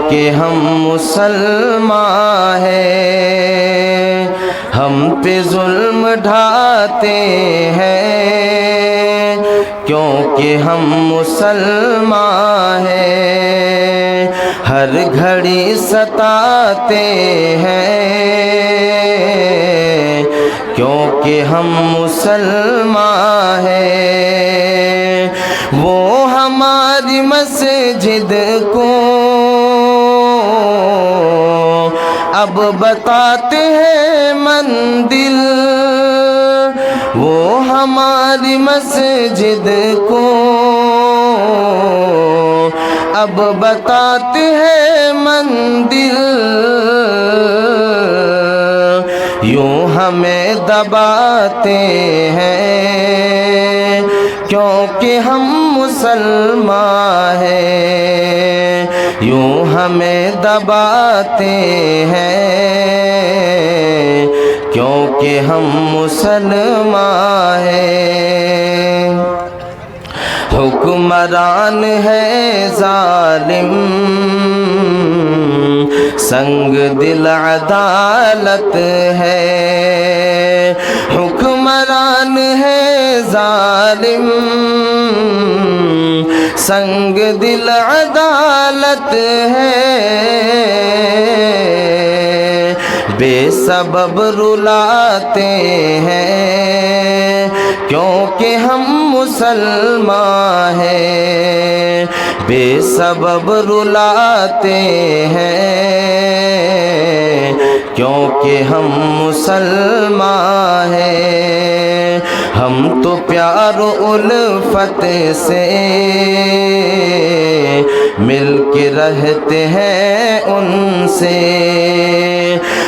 کیونکہ ہم مسلمان ہیں، ہم پہ ظلم ڈھاتے ہیں، کیونکہ ہم مسلمان ہیں، ہر گھڑی ستاتے ہیں، کیونکہ ہم مسلمان ہیں۔ وہ ہماری مسجد کو اب بتاتے ہیں مندر، وہ ہماری مسجد کو اب بتاتے ہیں مندر، یوں ہمیں دباتے ہیں، کیونکہ ہم مسلمان ہیں، یوں ہمیں دباتے ہیں، کیونکہ ہم مسلمان ہیں۔ حکمران ہے ظالم، سنگ دل عدالت ہے، حکمران ہے ظالم، سنگ دل عدالت ہے، بے سبب رلاتے ہیں، کیونکہ ہم مسلمان ہیں، بے سبب رلاتے ہیں، کیونکہ ہم مسلمان ہیں۔ ہم تو پیار و الفت سے مل کے رہتے ہیں ان سے،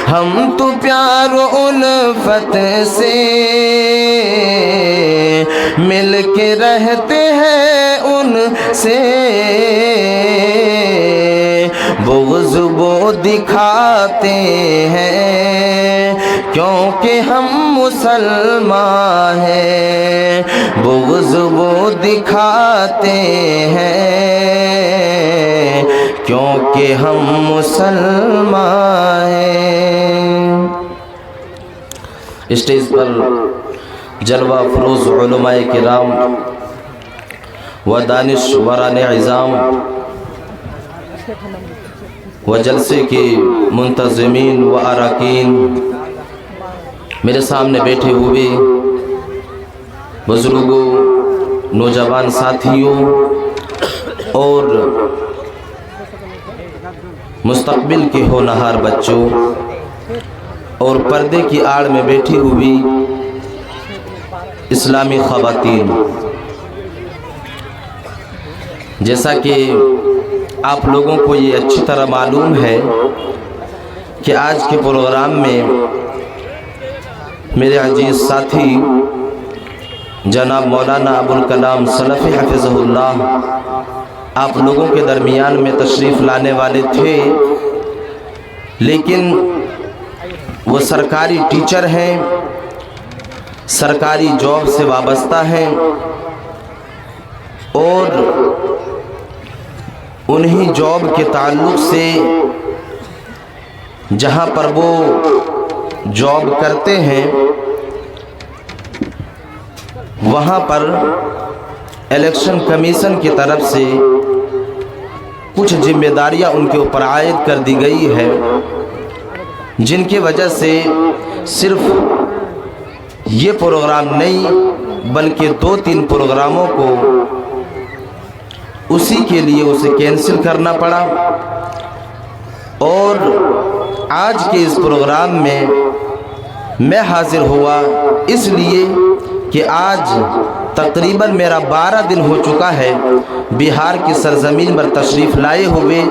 ہم تو پیار و الفت سے مل کے رہتے ہیں ان سے، بغض وہ دکھاتے ہیں، کیونکہ ہم مسلمان ہیں، بغض وہ دکھاتے ہیں، کیونکہ ہم مسلمان ہیں۔ اسٹیج پر جلوہ افروز علماء کرام و دانشوران عظام و جلسے کے منتظمین و اراکین، میرے سامنے بیٹھے ہوئے بزرگوں، نوجوان ساتھیوں اور مستقبل کے ہونہار بچوں، اور پردے کی آڑ میں بیٹھی ہوئی اسلامی خواتین، جیسا کہ آپ لوگوں کو یہ اچھی طرح معلوم ہے کہ آج کے پروگرام میں میرے عزیز ساتھی جناب مولانا ابوالکلام سلفی حفظہ اللہ آپ لوگوں کے درمیان میں تشریف لانے والے تھے، لیکن وہ سرکاری ٹیچر ہیں، سرکاری جاب سے وابستہ ہیں، اور انہی جاب کے تعلق سے جہاں پر وہ جاب کرتے ہیں وہاں پر الیکشن کمیشن کی طرف سے کچھ ذمہ داریاں ان کے اوپر عائد کر دی گئی ہے، جن کی وجہ سے صرف یہ پروگرام نہیں بلکہ 2-3 پروگراموں کو اسی کے لیے اسے کینسل کرنا پڑا، اور آج کے اس پروگرام میں حاضر ہوا اس لیے کہ آج تقریباً میرا 12 دن ہو چکا ہے بہار کی سرزمین پر تشریف لائے ہوئے،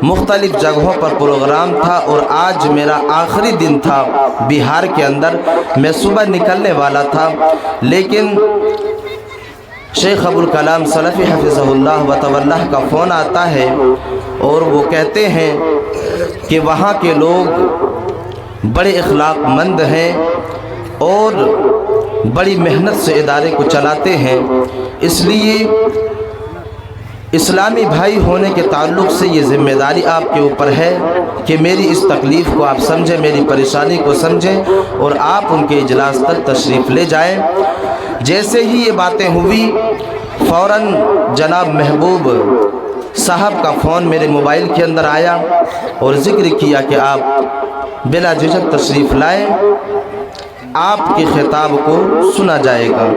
مختلف جگہوں پر پروگرام تھا، اور آج میرا آخری دن تھا بہار کے اندر۔ میں صبح نکلنے والا تھا، لیکن شیخ ابوالکلام سلفی حفظہ اللہ و تولہ کا فون آتا ہے، اور وہ کہتے ہیں کہ وہاں کے لوگ بڑے اخلاق مند ہیں اور بڑی محنت سے ادارے کو چلاتے ہیں، اس لیے اسلامی بھائی ہونے کے تعلق سے یہ ذمہ داری آپ کے اوپر ہے کہ میری اس تکلیف کو آپ سمجھیں، میری پریشانی کو سمجھیں اور آپ ان کے اجلاس تک تشریف لے جائیں۔ جیسے ہی یہ باتیں ہوئی فوراً جناب محبوب صاحب کا فون میرے موبائل کے اندر آیا اور ذکر کیا کہ آپ بلا جھجک تشریف لائیں، آپ کے خطاب کو سنا جائے گا۔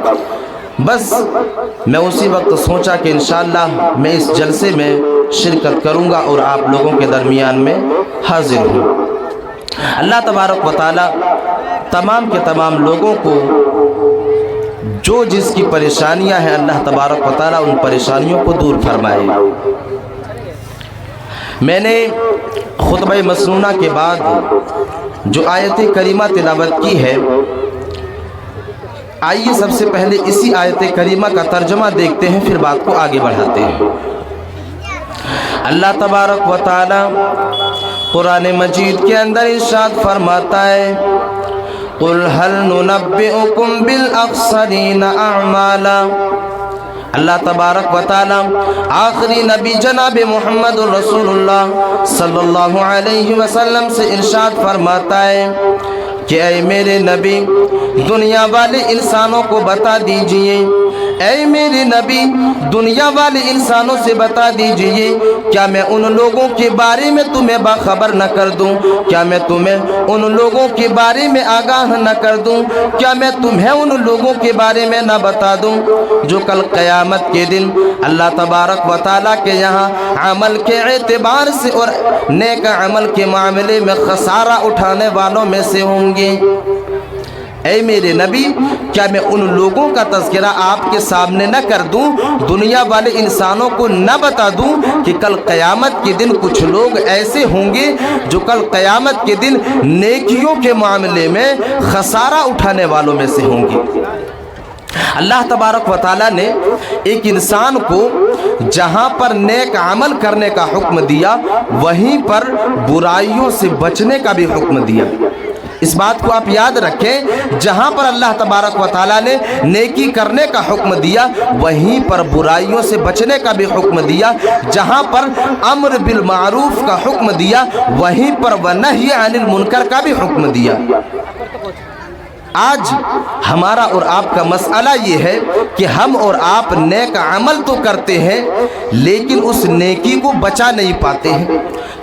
بس میں اسی وقت سوچا کہ انشاءاللہ میں اس جلسے میں شرکت کروں گا اور آپ لوگوں کے درمیان میں حاضر ہوں۔ اللہ تبارک و تعالی تمام کے تمام لوگوں کو جو جس کی پریشانیاں ہیں اللہ تبارک و تعالی ان پریشانیوں کو دور فرمائے۔ میں نے خطبہ مسنونہ کے بعد جو آیت کریمہ تلاوت کی ہے، آئیے سب سے پہلے اسی آیت کریمہ کا ترجمہ دیکھتے ہیں، پھر بات کو آگے بڑھاتے ہیں۔ اللہ تبارک و تعالی قرآن مجید کے اندر ارشاد فرماتا ہے قُلْ هَلْ نُنَبِّئُكُمْ بِالْأَخْسَرِينَ أَعْمَالًا۔ اللہ تبارک و تعالی آخری نبی جناب محمد رسول اللہ صلی اللہ علیہ وسلم سے ارشاد فرماتا ہے کہ اے میرے نبی دنیا والے انسانوں کو بتا دیجئے، اے میرے نبی دنیا والے انسانوں سے بتا دیجئے، کیا میں ان لوگوں کے بارے میں تمہیں باخبر نہ کر دوں؟ کیا میں تمہیں ان لوگوں کے بارے میں آگاہ نہ کر دوں؟ کیا میں تمہیں ان لوگوں کے بارے میں نہ بتا دوں جو کل قیامت کے دن اللہ تبارک و تعالیٰ کے یہاں عمل کے اعتبار سے اور نیک عمل کے معاملے میں خسارہ اٹھانے والوں میں سے ہوں گے؟ اے میرے نبی کیا میں ان لوگوں کا تذکرہ آپ کے سامنے نہ کر دوں، دنیا والے انسانوں کو نہ بتا دوں کہ کل قیامت کے دن کچھ لوگ ایسے ہوں گے جو کل قیامت کے دن نیکیوں کے معاملے میں خسارہ اٹھانے والوں میں سے ہوں گے؟ اللہ تبارک و تعالیٰ نے ایک انسان کو جہاں پر نیک عمل کرنے کا حکم دیا وہیں پر برائیوں سے بچنے کا بھی حکم دیا۔ اس بات کو آپ یاد رکھیں، جہاں پر اللہ تبارک و تعالیٰ نے نیکی کرنے کا حکم دیا وہیں پر برائیوں سے بچنے کا بھی حکم دیا، جہاں پر امر بالمعروف کا حکم دیا وہیں پر ونہی عن المنکر کا بھی حکم دیا۔ آج ہمارا اور آپ کا مسئلہ یہ ہے کہ ہم اور آپ نیک عمل تو کرتے ہیں لیکن اس نیکی کو بچا نہیں پاتے ہیں،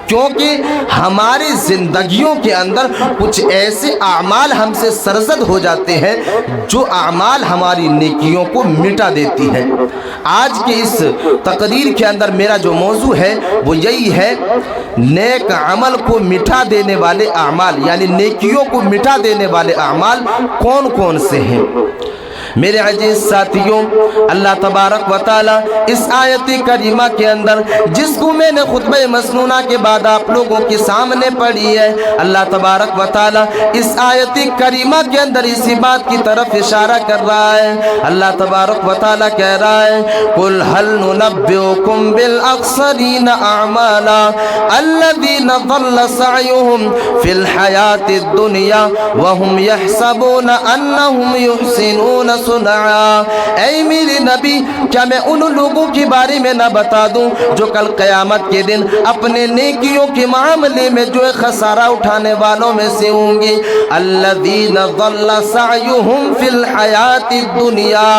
کیونکہ ہماری زندگیوں کے اندر کچھ ایسے اعمال ہم سے سرزد ہو جاتے ہیں جو اعمال ہماری نیکیوں کو مٹا دیتی ہیں۔ آج کے اس تقریر کے اندر میرا جو موضوع ہے وہ یہی ہے، نیک عمل کو مٹا دینے والے اعمال، یعنی نیکیوں کو مٹا دینے والے اعمال کون کون سے ہیں۔ میرے عزیز ساتھیوں، اللہ تبارک و تعالی اس آیت کریمہ کے اندر جس کو میں نے خطبہ مسنونہ کے بعد آپ لوگوں کے سامنے پڑھی ہے، اللہ تبارک و تعالی اس آیت کریمہ کے اندر اسی بات کی طرف اشارہ کر رہا ہے۔ اللہ تبارک و تعالی کہہ رہا ہے قُلْ هَلْ نُنَبِّئُكُمْ بِالْأَخْسَرِينَ أَعْمَالًا الَّذِينَ ضَلَّ سَعْيُهُمْ فِي الْحَيَاةِ الدُّنْيَا وَهُمْ يَحْسَبُونَ أَنَّهُمْ يُحْسِنُونَ صنعا۔ اے میرے نبی کیا میں ان لوگوں کے بارے میں نہ بتا دوں جو کل قیامت کے دن اپنے نیکیوں کے معاملے میں جو خسارہ اٹھانے والوں میں سے ہوں گے؟ الذین ضل سعیہم فی الحیات الدنیا،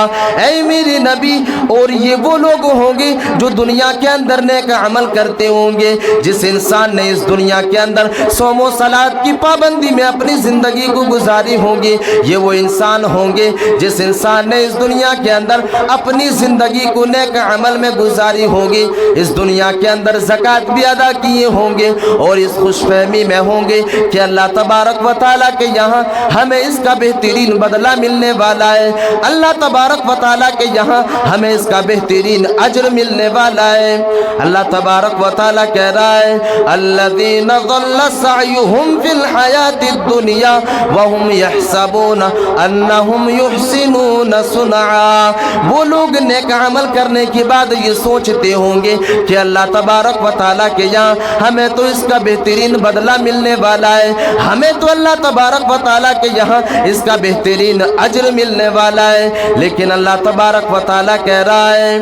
اے میرے نبی اور یہ وہ لوگ ہوں گے جو دنیا کے اندر نیک عمل کرتے ہوں گے۔ جس انسان نے اس دنیا کے اندر صوم و صلاۃ کی پابندی میں اپنی زندگی کو گزاری ہوگی، یہ وہ انسان ہوں گے جس انسان نے اس دنیا کے اندر اپنی زندگی کو نیک عمل میں گزاری ہوگی، اس دنیا کے اندر زکوٰۃ بھی ادا کیے ہوں گے اور اس خوش فہمی میں ہوں گے کہ اللہ تبارک و تعالیٰ کے یہاں ہمیں اس کا بہترین بدلہ ملنے والا ہے، اللہ تبارک و تعالیٰ کے یہاں ہمیں اس کا بہترین اجر ملنے والا ہے۔ اللہ تبارک و تعالیٰ کہہ رہا ہے الذین ضل سعیہم فی الحیات الدنیا وہم یحسبون انہم یحسنون يحسنون صنعا، وہ لوگ نیک عمل کرنے کے بعد یہ سوچتے ہوں گے کہ اللہ تبارک و تعالیٰ کے یہاں ہمیں تو اس کا بہترین بدلہ ملنے والا ہے، ہمیں تو اللہ تبارک و تعالیٰ کے یہاں اس کا بہترین اجر ملنے والا ہے، لیکن اللہ تبارک و تعالیٰ کہہ رہا ہے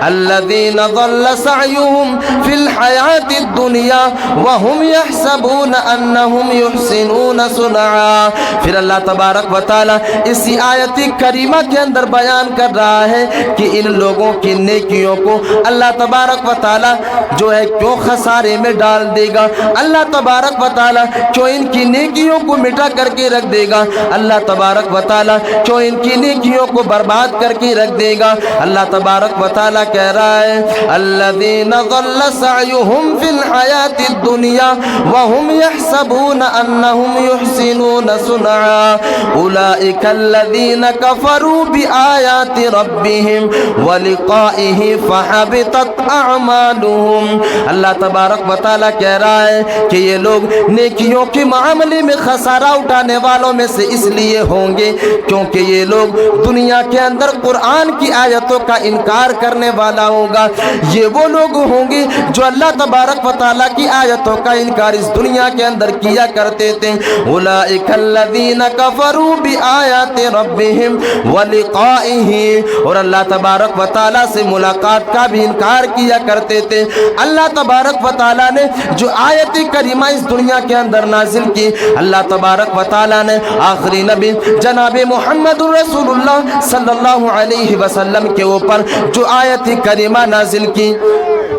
الذین ضل سعیہم فی الحیات الدنیا وہم یحسبون انہم یحسنون صنعا۔ پھر اللہ تبارک و تعالیٰ اسی آیت کریمہ کے اندر بیان کر رہا ہے کہ ان لوگوں کی نیکیوں کو اللہ تبارک و تعالیٰ جو ہے کیوں خسارے میں ڈال دے گا، اللہ تبارک و تعالیٰ کیوں ان کی نیکیوں کو مٹا کر کے رکھ دے گا، اللہ تبارک و تعالیٰ کیوں ان کی نیکیوں کو برباد کر کے رکھ دے گا۔ اللہ تبارک و تعالیٰ کہہ رہا ہے الذین ضل سعیہم فی الحیات الدنیا وہم یحسبون انہم یحسنون صنعا اولئک الذین کفروا بآیات ربہم ولقائہ فحبطت اعمالہم۔ اللہ تبارک و تعالیٰ کہہ رہا ہے کہ یہ لوگ نیکیوں کے معاملے میں خسارہ اٹھانے والوں میں سے اس لیے ہوں گے کیونکہ یہ لوگ دنیا کے اندر قرآن کی آیتوں کا انکار کرنے والا ہوگا، یہ وہ لوگ ہوں گے جو اللہ تبارک و تعالیٰ کی آیتوں کا انکار اس دنیا کے اندر کیا کرتے تھے۔ اولئک الذین کفروا بآیات ربہم ولقائہ، اور اللہ تبارک و تعالیٰ سے ملاقات کا بھی انکار کیا کرتے تھے۔ اللہ تبارک و تعالیٰ نے جو آیت کریمہ اس دنیا کے اندر نازل کی، اللہ تبارک و تعالیٰ نے آخری نبی جناب محمد رسول اللہ صلی اللہ علیہ وسلم کے اوپر جو آیت کریمہ نازل کی،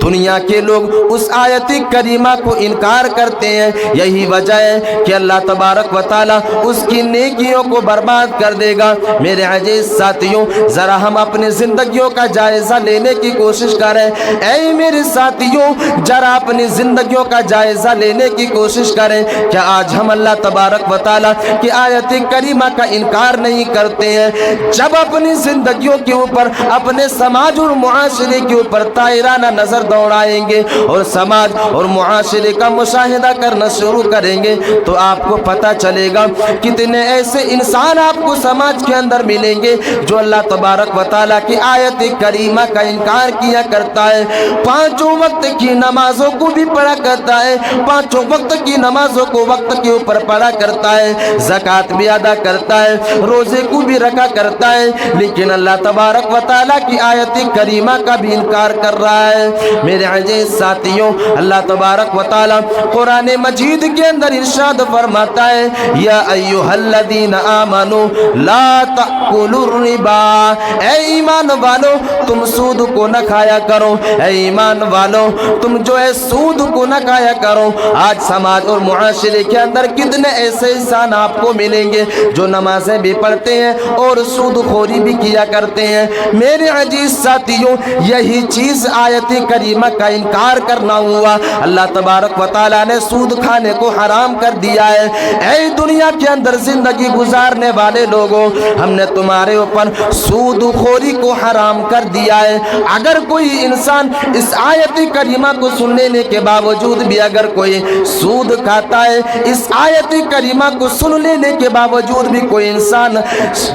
دنیا کے لوگ اس آیت کریمہ کو انکار کرتے ہیں، یہی وجہ ہے کہ اللہ تبارک و تعالیٰ اس کی نیکیوں کو برباد کر دے گا۔ میرے عزیز ساتھیوں، ذرا ہم اپنی زندگیوں کا جائزہ لینے کی کوشش کریں۔ اے میرے ساتھیوں، ذرا اپنی زندگیوں کا جائزہ لینے کی کوشش کریں۔ کیا آج ہم اللہ تبارک و تعالیٰ کی آیت کریمہ کا انکار نہیں کرتے ہیں؟ جب اپنی زندگیوں کے اوپر، اپنے سماج اور معاشرے کے اوپر طائرانہ نظر دوڑائیں گے اور سماج اور معاشرے کا مشاہدہ کرنا شروع کریں گے تو آپ کو پتہ چلے گا کتنے ایسے انسان آپ کو سماج کے اندر ملیں گے جو اللہ تبارک و تعالیٰ کی آیت کریمہ کا انکار کیا کرتا ہے، پانچوں وقت کی نمازوں کو بھی پڑھا کرتا ہے، پانچوں وقت کی نمازوں کو وقت کے اوپر پڑھا کرتا ہے، زکوٰۃ بھی ادا کرتا ہے، روزے کو بھی رکھا کرتا ہے، لیکن اللہ تبارک و تعالیٰ کی آیت کریمہ کا بھی انکار کر رہا ہے۔ میرے عزیز ساتھیوں، اللہ تبارک و تعالیٰ قرآن مجید کے اندر ارشاد فرماتا ہے یا ایھا الذین آمنوا لا تأکلوا الربا، اے ایمان والو تم سود کو نہ کھایا کرو، اے ایمان والو تم جو ہے سود کو نہ کھایا کرو۔ آج سماج اور معاشرے کے اندر کتنے ایسے انسان آپ کو ملیں گے جو نمازیں بھی پڑھتے ہیں اور سود خوری بھی کیا کرتے ہیں۔ میرے عزیز ساتھیوں، یہی چیز آیت کریمہ کا انکار کرنا ہوا۔ اللہ تبارک و تعالیٰ نے سود کھانے کو حرام کر دیا ہے۔ اے دنیا کے اندر زندگی گزارنے والے لوگوں، ہم نے تمہارے اوپر سود خوری کو حرام کر دیا ہے۔ اگر کوئی انسان اس آیت کریمہ کو سن لینے کے باوجود بھی اگر کوئی سود کھاتا ہے، اس آیت کریمہ کو سن لینے کے باوجود بھی کوئی انسان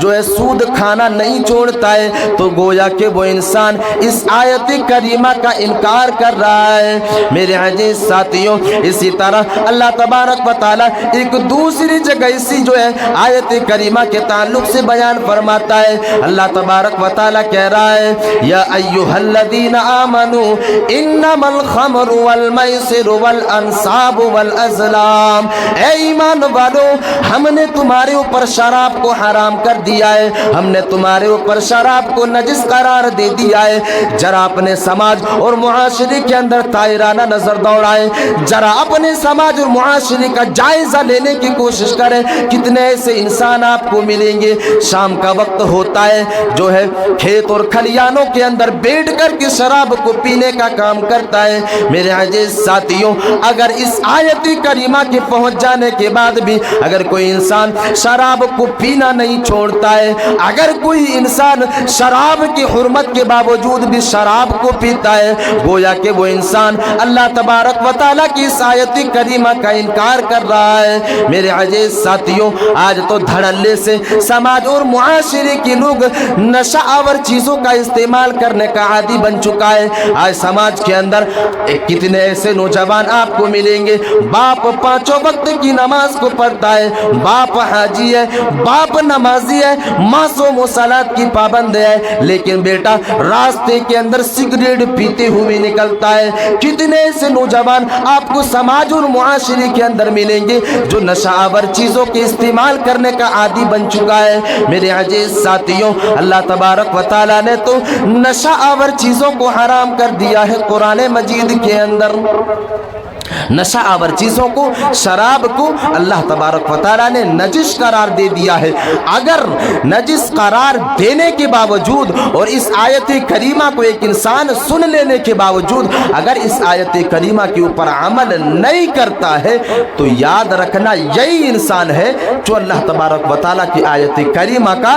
جو ہے سود کھانا نہیں چھوڑتا ہے تو گویا کہ وہ انسان اس آیت کریمہ کا انکار کر رہا ہے۔ میرے عزیز ساتھیوں، اسی طرح اللہ تبارک و تعالیٰ ایک دوسری جگہ اسی جو ہے آیت کریمہ کے تعلق سے بیان فرماتا ہے۔ اللہ تبارک و تعالیٰ کہہ رہا ہے یا ایھا الذین آمنوا انما الخمر والمیسر والانصاب والازلام، اے ایمان والو ہم نے تمہارے اوپر شراب کو حرام کر دیا ہے، ہم نے تمہارے اوپر شراب کو نجس قرار دے دیا ہے۔ ذرا اپنے سماج اور معاشرے کے اندر طائرانہ نظر دوڑائیں، ذرا اپنے سماج اور معاشرے کا جائزہ لینے کی کوشش کریں۔ کتنے ایسے انسان آپ کو ملیں گے، شام کا وقت ہوتا ہے جو ہے کھیت اور کھلیانوں کے اندر بیٹھ کر کے شراب کو پینے کا کام کرتا ہے۔ میرے عزیز ساتھیوں، اگر اس آیت کریمہ کے پہنچ جانے کے بعد بھی اگر کوئی انسان شراب کو پینا نہیں چھوڑتا ہے، اگر کوئی انسان شراب کی حرمت کے باوجود بھی شراب کو پیتا ہے، گویا کہ وہ انسان اللہ تبارک و تعالیٰ کی اس آیت کریمہ کا انکار کر رہا ہے۔ میرے عزیز ساتھیوں، آج تو دھڑلے سے سماج اور معاشرے کے لوگ نشہ آور چیزوں کا استعمال کرنے کا عادی بن چکا ہے۔ آج سماج کے اندر کتنے ایسے نوجوان آپ کو ملیں گے، باپ پانچوں وقت کی نماز کو پڑھتا ہے، باپ حاجی ہے، باپ نمازی ہے، ماں صوم و صلات کی پابند ہے، لیکن بیٹا راستے کے اندر سگریٹ پیتے ہوئے نکلتا ہے۔ کتنے ایسے نوجوان آپ کو سماج اور معاشرے کے اندر ملیں گے جو نشہ آور چیزوں کے استعمال کرنے کا عادی بن چکا ہے۔ میرے عزیز ساتھیوں، اللہ تبارک و تعالیٰ نے تو نشہ آور چیزوں کو حرام کر دیا ہے قرآن مجید کے اندر۔ نشہ آور چیزوں کو، شراب کو اللہ تبارک و تعالیٰ نے نجس قرار دے دیا ہے۔ اگر نجس قرار دینے کے باوجود اور اس آیت کریمہ کو ایک انسان سن لینے کے باوجود اگر اس آیت کریمہ کے اوپر عمل نہیں کرتا ہے تو یاد رکھنا یہی انسان ہے جو اللہ تبارک و تعالیٰ کی آیت کریمہ کا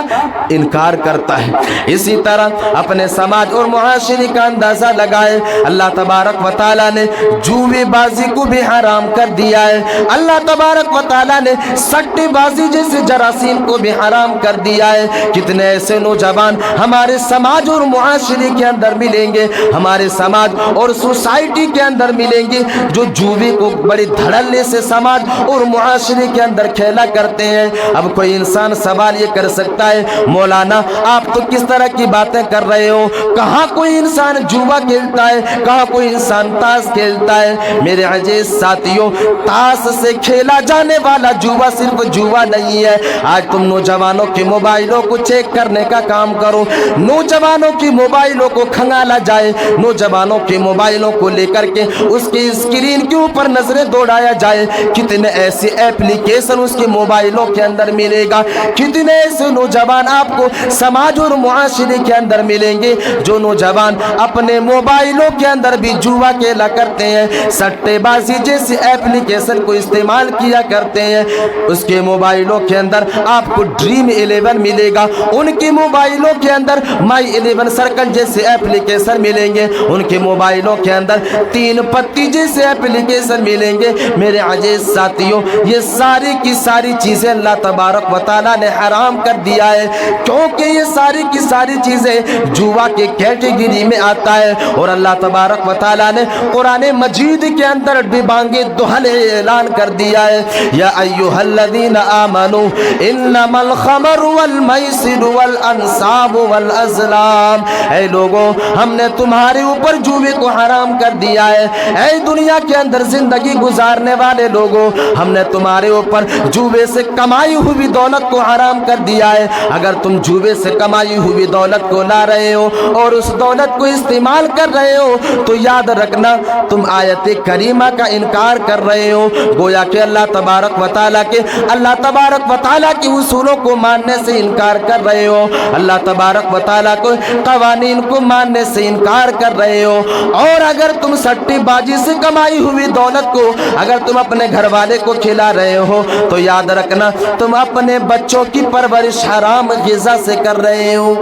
انکار کرتا ہے۔ اسی طرح اپنے سماج اور معاشرے کا اندازہ لگائے، اللہ تبارک و تعالیٰ نے جوے بازی کو بھی حرام کر دیا ہے۔ اللہ تبارک و تعالیٰ نے سٹے بازی جیسے جراثیم کو بھی حرام کر دیا ہے۔ کتنے ایسے نوجوان ہمارے سماج اور معاشرے کے اندر ملیں گے، ہمارے سماج اور سوسائٹی کے اندر ملیں گے جو جوے کو بڑے دھڑلے سے سماج اور معاشرے کے اندر کھیلا کرتے ہیں۔ اب کوئی انسان سوال یہ کر سکتا ہے، مولانا آپ تو کس طرح کی باتیں کر رہے ہو؟ کہاں کوئی انسان جوا کھیلتا ہے، کہاں کوئی انسان تاش کھیلتا ہے؟ میرے عزیز ساتھیوں، تاش سے کھیلا جانے والا جوا صرف جوا نہیں ہے۔ آج تم نوجوانوں کے موبائلوں کو چیک کرنے کا کام کرو، نوجوانوں کی موبائلوں کو کھنگالا جائے، نوجوانوں کے موبائلوں کو لے کر کے اس کی اسکرین کے اوپر نظریں دوڑایا جائے، کتنے ایسے ایپلیکیشن اس کے موبائلوں کے اندر ملے گا، کتنے ایسے نوجوان آپ کو سماج اور معاشرے کے اندر ملیں گے جو نوجوان اپنے موبائلوں کے اندر بھی جوا کھیلا کرتے ہیں، سٹے بازی جیسے ایپلیکیشن کو استعمال کیا کرتے ہیں۔ اس کے موبائلوں کے اندر آپ کو ڈریم 11 ملے گا، ان کے موبائلوں کے اندر مائی 11 سرکل جیسے ایپلیکیشن ملیں گے، ان کے موبائلوں کے اندر 3 پتی جیسے ایپلیکیشن ملیں گے۔ میرے عزیز ساتھیوں، یہ ساری کی ساری چیزیں اللہ تبارک و تعالیٰ نے حرام کر دیا ہے، کیونکہ یہ ساری کی ساری چیزیں جوا کے کیٹیگری میں آتا ہے۔ اور اللہ تبارک و تعالیٰ نے قرآن مجید کے اندر بھی بانگے دہل اعلان کر دیا ہے، یا ایھا الذین آمنوا انما الخمر والمیسر والانصاب والازلام، اے لوگوں ہم نے تمہارے اوپر جوے کو حرام کر دیا ہے۔ اے دنیا کے اندر زندگی گزارنے والے لوگوں، ہم نے تمہارے اوپر جوے سے کمائی ہوئی دولت کو حرام کر دیا ہے۔ اگر تم جوے سے کمائی ہوئی دولت کو لا رہے ہو اور اس دولت کو استعمال کر رہے ہو تو یاد رکھنا تم آیت کریمہ کا انکار کر رہے ہو، گویا کہ اللہ تبارک و تعالیٰ کے اصولوں کو ماننے سے انکار کر رہے ہو، اللہ تبارک و تعالیٰ کو قوانین کو ماننے سے انکار کر رہے ہو۔ اور اگر تم سٹی بازی سے کمائی ہوئی دولت کو اگر تم اپنے گھر والے کو کھلا رہے ہو تو یاد رکھنا تم اپنے بچوں کی پرورش حرام غذا سے کر رہے ہو،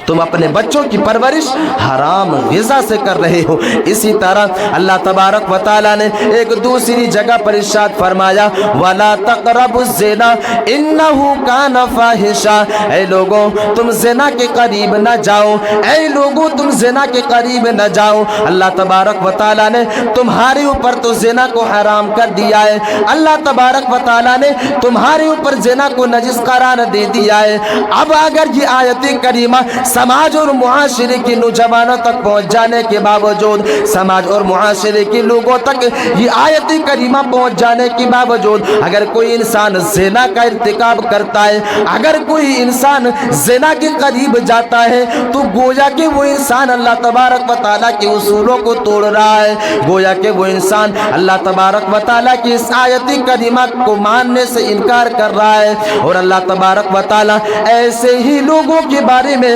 تم اپنے بچوں کی پرورش حرام غذا سے کر رہے ہو۔ اسی طرح اللہ تبارک و تعالیٰ نے ایک دوسری جگہ پر ارشاد فرمایا، وَلَا تَقْرَبُوا الزِّنَا إِنَّهُ كَانَ فَاحِشًا، اے لوگوں تم زنا کے قریب نہ جاؤ، اے لوگوں تم زنا کے قریب نہ جاؤ۔ اللہ تبارک و تعالیٰ نے تمہارے اوپر تو زنا کو حرام کر دیا ہے، اللہ تبارک و تعالیٰ نے تمہارے اوپر زنا کو نجس قرار دے دیا ہے۔ اب اگر یہ آیت کریمہ سماج اور معاشرے کے نوجوانوں تک پہنچ جانے کے باوجود، سماج اور معاشرے کے لوگوں تک یہ آیت کریمہ پہنچ جانے کے باوجود اگر کوئی انسان زنا کا ارتکاب کرتا ہے، اگر کوئی انسان زنا کے قریب جاتا ہے تو گویا کہ وہ انسان اللہ تبارک و تعالیٰ کے اصولوں کو توڑ رہا ہے، گویا کہ وہ انسان اللہ تبارک و تعالیٰ کی اس آیت کریمہ کو ماننے سے انکار کر رہا ہے۔ اور اللہ تبارک و تعالیٰ ایسے ہی لوگوں کے بارے میں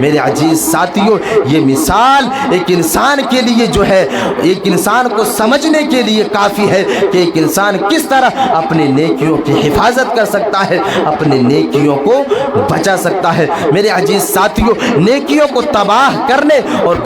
میرے عزیز ساتھیوں یہ مثال ایک انسان کے لیے جو ہے ایک انسان کو سمجھنے کے لیے کافی ہے کہ ایک انسان کس طرح اپنے نیکیوں کی حفاظت کر سکتا ہے، اپنے نیکیوں کو بچا سکتا ہے۔ میرے عزیز ساتھیوں نیکیوں کو تباہ کرنے اور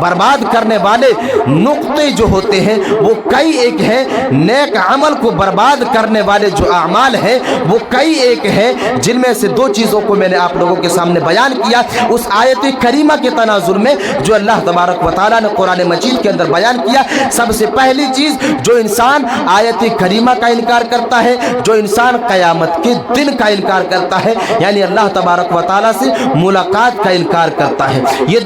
برباد کرنے والے نقطے جو ہوتے ہیں وہ کئی ایک ہیں، نیک عمل کو برباد کرنے والے جو اعمال ہیں وہ کئی ایک ہیں، جن میں سے دو چیزوں کو میں نے آپ لوگوں کے سامنے بیان کیا اس آیت کریمہ کے تناظر میں جو اللہ تبارک و تعالیٰ نے قرآن مجید کے اندر بیان کیا۔ سب سے پہلی چیز جو انسان آیت کریمہ کا انکار کرتا ہے، جو انسان قیامت کے دن کا انکار کرتا ہے، یعنی اللہ تبارک و تعالیٰ سے ملاقات کا انکار کرتا ہے، یہ